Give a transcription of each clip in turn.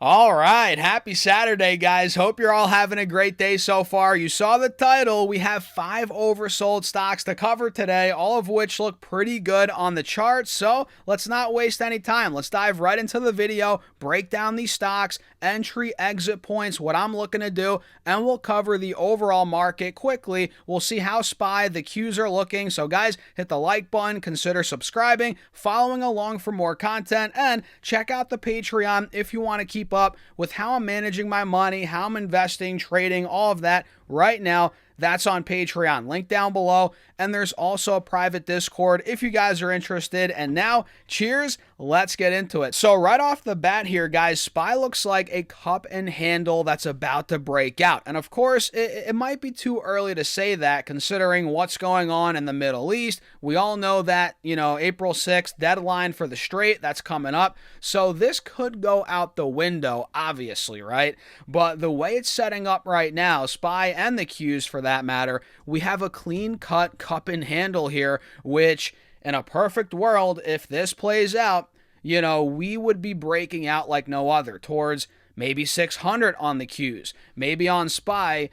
All right. Happy Saturday, guys. Hope you're all having a great day so far. You saw the title. We have 5 oversold stocks to cover today, all of which look pretty good on the chart. So let's not waste any time. Let's dive right into the video, break down these stocks, entry, exit points, what I'm looking to do, and we'll cover the overall market quickly. We'll see how SPY, the Qs are looking. So, guys, hit the like button, consider subscribing, following along for more content, and check out the Patreon if you want to keep up with how I'm managing my money, how I'm investing, trading, all of that right now. That's on Patreon. Link down below. And there's also a private Discord if you guys are interested. And now, cheers. Let's get into it. So right off the bat here, guys, SPY looks like a cup and handle that's about to break out. And of course, it might be too early to say that considering what's going on in the Middle East. We all know that, April 6th, deadline for the Strait, that's coming up. So this could go out the window, obviously, right? But the way it's setting up right now, SPY and the Qs for that matter, we have a clean-cut cup and handle here, which in a perfect world, if this plays out, we would be breaking out like no other towards maybe 600 on the Qs, maybe on SPY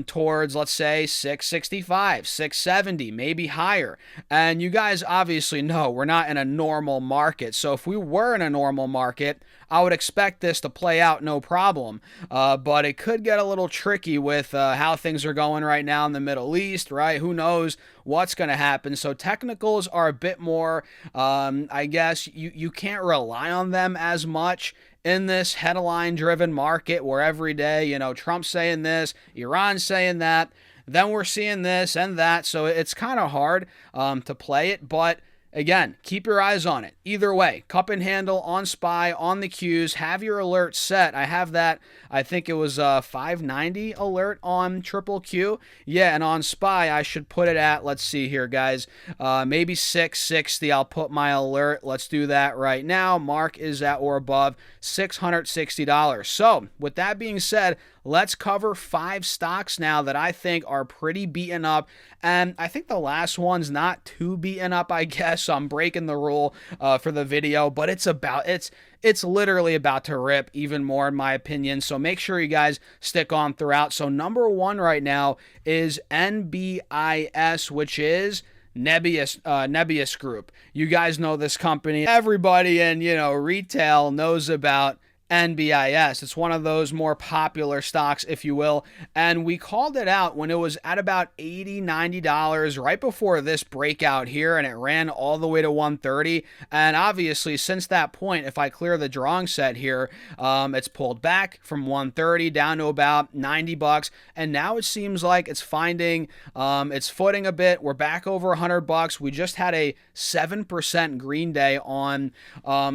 towards, let's say, 665, 670, maybe higher. And you guys obviously know we're not in a normal market. So if we were in a normal market, I would expect this to play out no problem. But it could get a little tricky with how things are going right now in the Middle East, right? Who knows what's going to happen? So technicals are a bit more, I guess, you can't rely on them as much in this headline-driven market where every day, Trump's saying this, Iran's saying that, then we're seeing this and that. So it's kind of hard to play it, but again, keep your eyes on it. Either way, cup and handle on SPY, on the Qs, have your alert set. I have that, I think it was 590 alert on triple Q. Yeah, and on SPY, I should put it at, let's see here, guys, maybe 660. I'll put my alert. Let's do that right now. Mark is at or above $660. So, with that being said, let's cover 5 stocks now that I think are pretty beaten up. And I think the last one's not too beaten up, I guess. So I'm breaking the rule for the video, but it's literally about to rip even more in my opinion. So make sure you guys stick on throughout. So number 1 right now is NBIS, which is Nebius Group. You guys know this company. Everybody in, retail knows about NBIS. It's one of those more popular stocks, if you will. And we called it out when it was at about $80, $90 right before this breakout here, and it ran all the way to 130. And obviously, since that point, if I clear the drawing set here, it's pulled back from 130 down to about $90. And now it seems like it's finding its footing a bit. We're back over $100. We just had a 7% green day on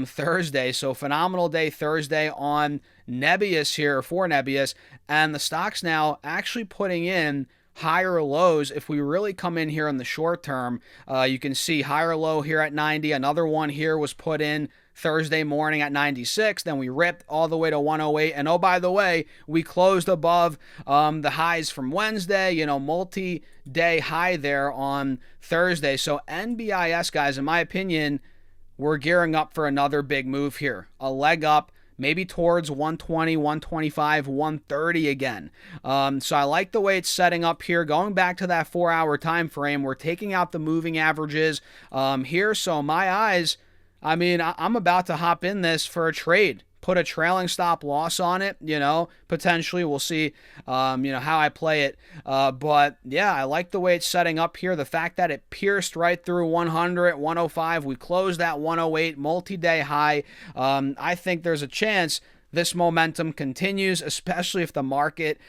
Thursday. So phenomenal day Thursday on Nebius here for Nebius, and the stock's now actually putting in higher lows. If we really come in here in the short term, you can see higher low here at 90. Another one here was put in Thursday morning at 96. Then we ripped all the way to 108. And oh, by the way, we closed above the highs from Wednesday, multi-day high there on Thursday. So NBIS, guys, in my opinion, we're gearing up for another big move here. A leg up, maybe towards 120, 125, 130 again. So I like the way it's setting up here. Going back to that 4-hour time frame, we're taking out the moving averages here. So my eyes, I'm about to hop in this for a trade. Put a trailing stop loss on it, potentially. We'll see, how I play it. But yeah, I like the way it's setting up here. The fact that it pierced right through 100, 105. We closed at 108, multi-day high. I think there's a chance this momentum continues, especially if the market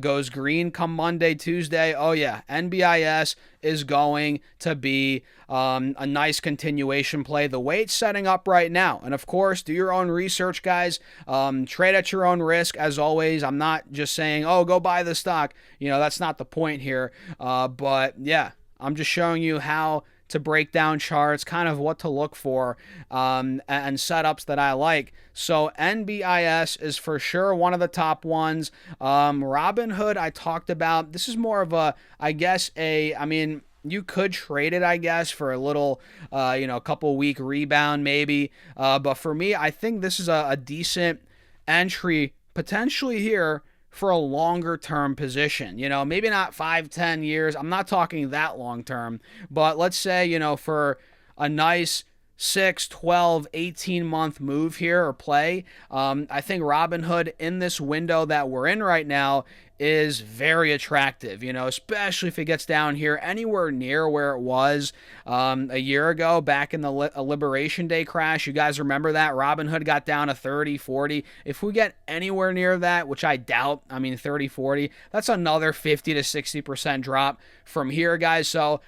goes green come Monday, Tuesday. Oh yeah, NBIS is going to be a nice continuation play the way it's setting up right now. And of course, do your own research, guys. Trade at your own risk, as always. I'm not just saying, oh, go buy the stock. That's not the point here. But yeah, I'm just showing you how to break down charts, kind of what to look for, and setups that I like. So NBIS is for sure one of the top ones. Robinhood, I talked about. This is more of a, I guess, you could trade it, I guess, for a little, a couple week rebound maybe. But for me, I think this is a decent entry potentially here for a longer term position. Maybe not 5-10 years. I'm not talking that long term, but let's say, for a nice 6, 12, 18-month move here or play. I think Robinhood in this window that we're in right now is very attractive, especially if it gets down here anywhere near where it was a year ago back in the Liberation Day crash. You guys remember that? Robinhood got down to 30, 40. If we get anywhere near that, which I doubt, 30, 40, that's another 50 to 60% drop from here, guys. So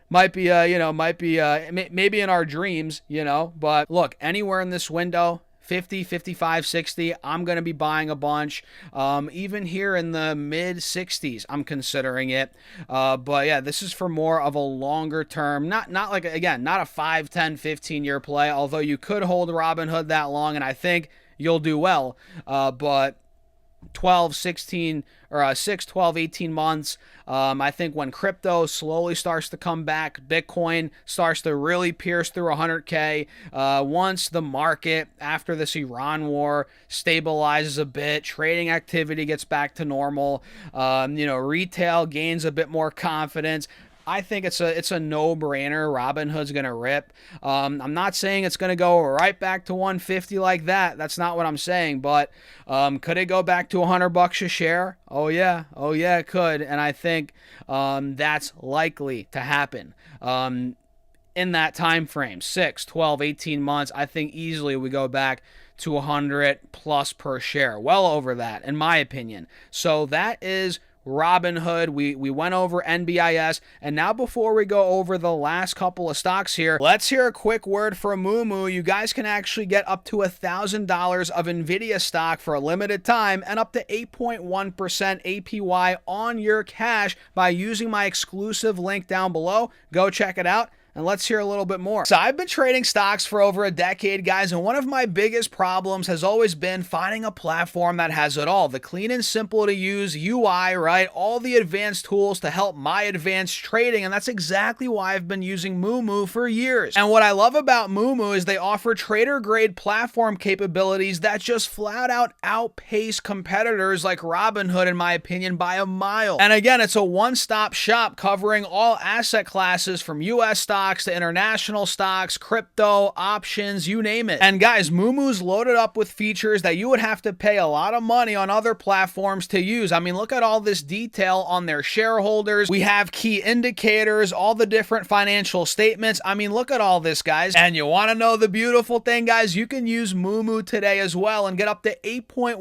might be maybe in our dreams, but look, anywhere in this window, 50, 55, 60, I'm going to be buying a bunch. Even here in the mid 60s, I'm considering it. But yeah, this is for more of a longer term, not like, again, not a 5, 10, 15-year play, although you could hold Robinhood that long, and I think you'll do well. But 12, 16, or 6, 12, 18 months. I think when crypto slowly starts to come back, Bitcoin starts to really pierce through 100K. Once the market, after this Iran war, stabilizes a bit, trading activity gets back to normal, retail gains a bit more confidence, I think it's a no-brainer. Robinhood's going to rip. I'm not saying it's going to go right back to 150 like that. That's not what I'm saying. But could it go back to $100 a share? Oh yeah, it could. And I think that's likely to happen. In that time frame, 6, 12, 18 months, I think easily we go back to 100 plus per share. Well over that, in my opinion. So that is Robinhood. We went over NBIS, and now before we go over the last couple of stocks here, let's hear a quick word from Mumu. You guys can actually get up to $1,000 of NVIDIA stock for a limited time and up to 8.1% APY on your cash by using my exclusive link down below. Go check it out. And let's hear a little bit more. So I've been trading stocks for over a decade, guys, and one of my biggest problems has always been finding a platform that has it all. The clean and simple to use UI, right? All the advanced tools to help my advanced trading, and that's exactly why I've been using Mumu for years. And what I love about Mumu is they offer trader-grade platform capabilities that just flat out outpace competitors like Robinhood, in my opinion, by a mile. And again, it's a one-stop shop covering all asset classes from US stocks to international stocks, crypto, options, you name it. And guys, Mumu's loaded up with features that you would have to pay a lot of money on other platforms to use. Look at all this detail on their shareholders. We have key indicators, all the different financial statements. Look at all this, guys. And you want to know the beautiful thing, guys? You can use Mumu today as well and get up to 8.1%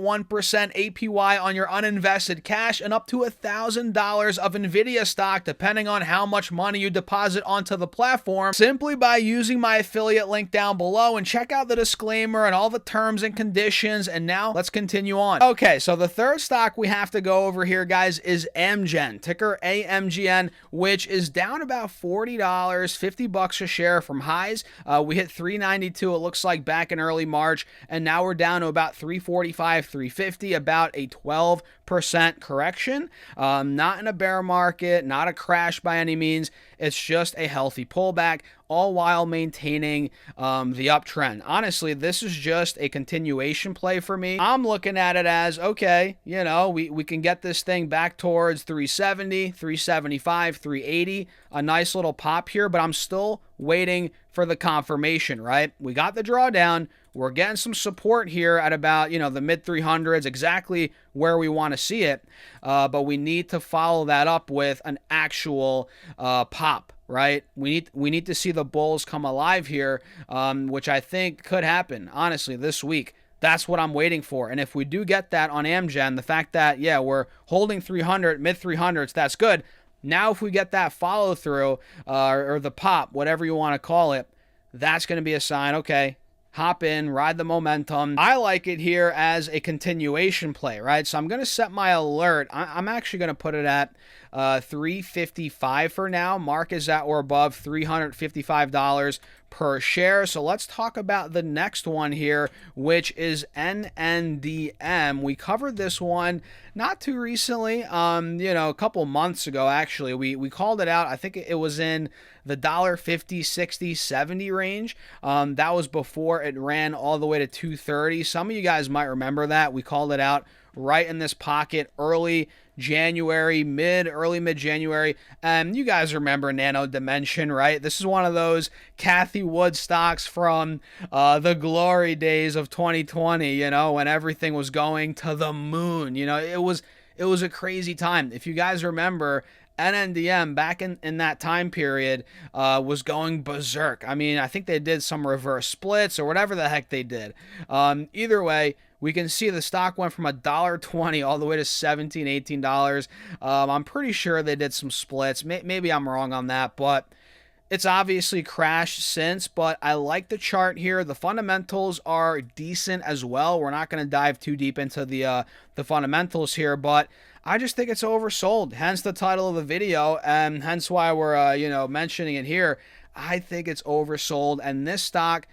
APY on your uninvested cash and up to $1,000 of NVIDIA stock, depending on how much money you deposit onto the platform, simply by using my affiliate link down below. And check out the disclaimer and all the terms and conditions. And now let's continue on. Okay, so the third stock we have to go over here, guys, is Amgen, ticker AMGN, which is down about $40, $50 a share from highs. We hit $392, it looks like, back in early March, and now we're down to about $345, $350, about a 12% correction. Not in a bear market, not a crash by any means. It's just a healthy pullback, all while maintaining the uptrend. Honestly, this is just a continuation play for me. I'm looking at it as, okay, we can get this thing back towards 370, 375, 380, a nice little pop here, but I'm still waiting for the confirmation, right? We got the drawdown. We're getting some support here at about, the mid 300s, exactly where we want to see it. But we need to follow that up with an actual pop, right? We need to see the bulls come alive here, which I think could happen, honestly, this week. That's what I'm waiting for. And if we do get that on Amgen, the fact that, we're holding 300, mid 300s, that's good. Now, if we get that follow through or the pop, whatever you want to call it, that's going to be a sign, okay, hop in, ride the momentum. I like it here as a continuation play, right? So I'm going to set my alert. I'm actually going to put it at $355 for now. Mark is at or above $355 per share. So let's talk about the next one here, which is NNDM. We covered this one not too recently, a couple months ago, actually. We called it out. I think it was in the $1.50, 60, 70 range. That was before it ran all the way to $2.30. Some of you guys might remember that. We called it out right in this pocket early January, early mid-January. And you guys remember Nano Dimension, right? This is one of those Cathie Wood stocks from the glory days of 2020, when everything was going to the moon. It was a crazy time. If you guys remember, NNDM back in that time period was going berserk. I mean, I think they did some reverse splits or whatever the heck they did. Either way, we can see the stock went from $1.20 all the way to $17, $18. I'm pretty sure they did some splits. Maybe I'm wrong on that, but it's obviously crashed since. But I like the chart here. The fundamentals are decent as well. We're not going to dive too deep into the fundamentals here, but I just think it's oversold. Hence the title of the video, and hence why we're mentioning it here. I think it's oversold, and this stock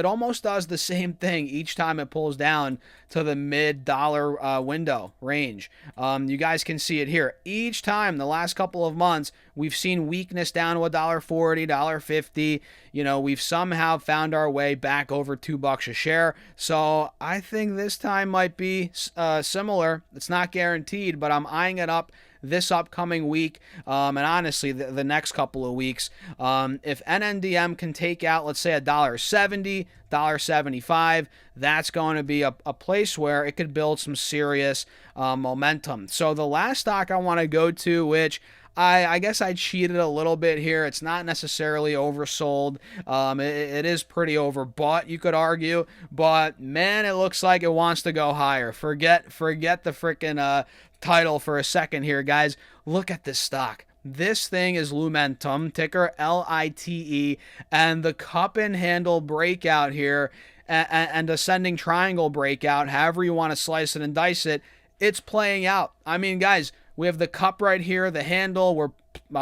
almost does the same thing each time it pulls down to the mid-dollar window range. You guys can see it here. Each time the last couple of months, we've seen weakness down to $1.40, $1.50. We've somehow found our way back over $2 a share. So I think this time might be similar. It's not guaranteed, but I'm eyeing it up this upcoming week, and honestly the next couple of weeks. If NNDM can take out, let's say, $1.70, $1.75, that's going to be a place where it could build some serious momentum. So the last stock I want to go to, which I guess I cheated a little bit here. It's not necessarily oversold. It is pretty overbought, you could argue. But, man, it looks like it wants to go higher. Forget the freaking title for a second here, guys. Look at this stock. This thing is Lumentum, ticker LITE, and the cup and handle breakout here and ascending triangle breakout, however you want to slice it and dice it, it's playing out. I mean, guys, we have the cup right here, the handle. We're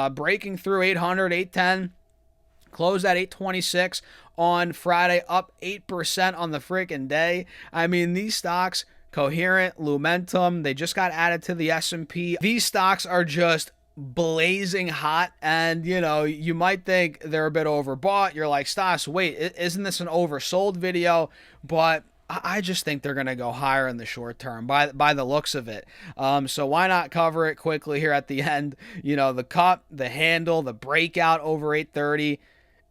breaking through 800, 810. Closed at 826 on Friday, up 8% on the freaking day. I mean, these stocks, Coherent, Lumentum, they just got added to the S&P. These stocks are just blazing hot, and you might think they're a bit overbought. You're like, Stas, wait, isn't this an oversold video? But I just think they're going to go higher in the short term by the looks of it. So why not cover it quickly here at the end? The cup, the handle, the breakout over 830.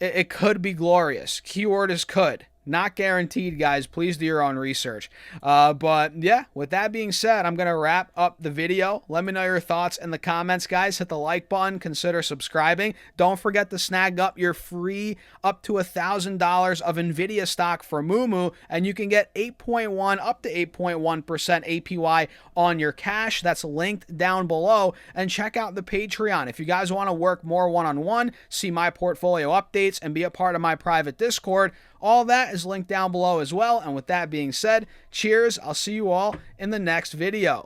It could be glorious. Keyword is could. Not guaranteed, guys. Please do your own research. But yeah, with that being said, I'm going to wrap up the video. Let me know your thoughts in the comments, guys. Hit the like button. Consider subscribing. Don't forget to snag up your free up to $1,000 of NVIDIA stock for Mumu, and you can get 8.1 up to 8.1% APY on your cash. That's linked down below. And check out the Patreon. If you guys want to work more one-on-one, see my portfolio updates, and be a part of my private Discord, all that is linked down below as well. And with that being said, cheers. I'll see you all in the next video.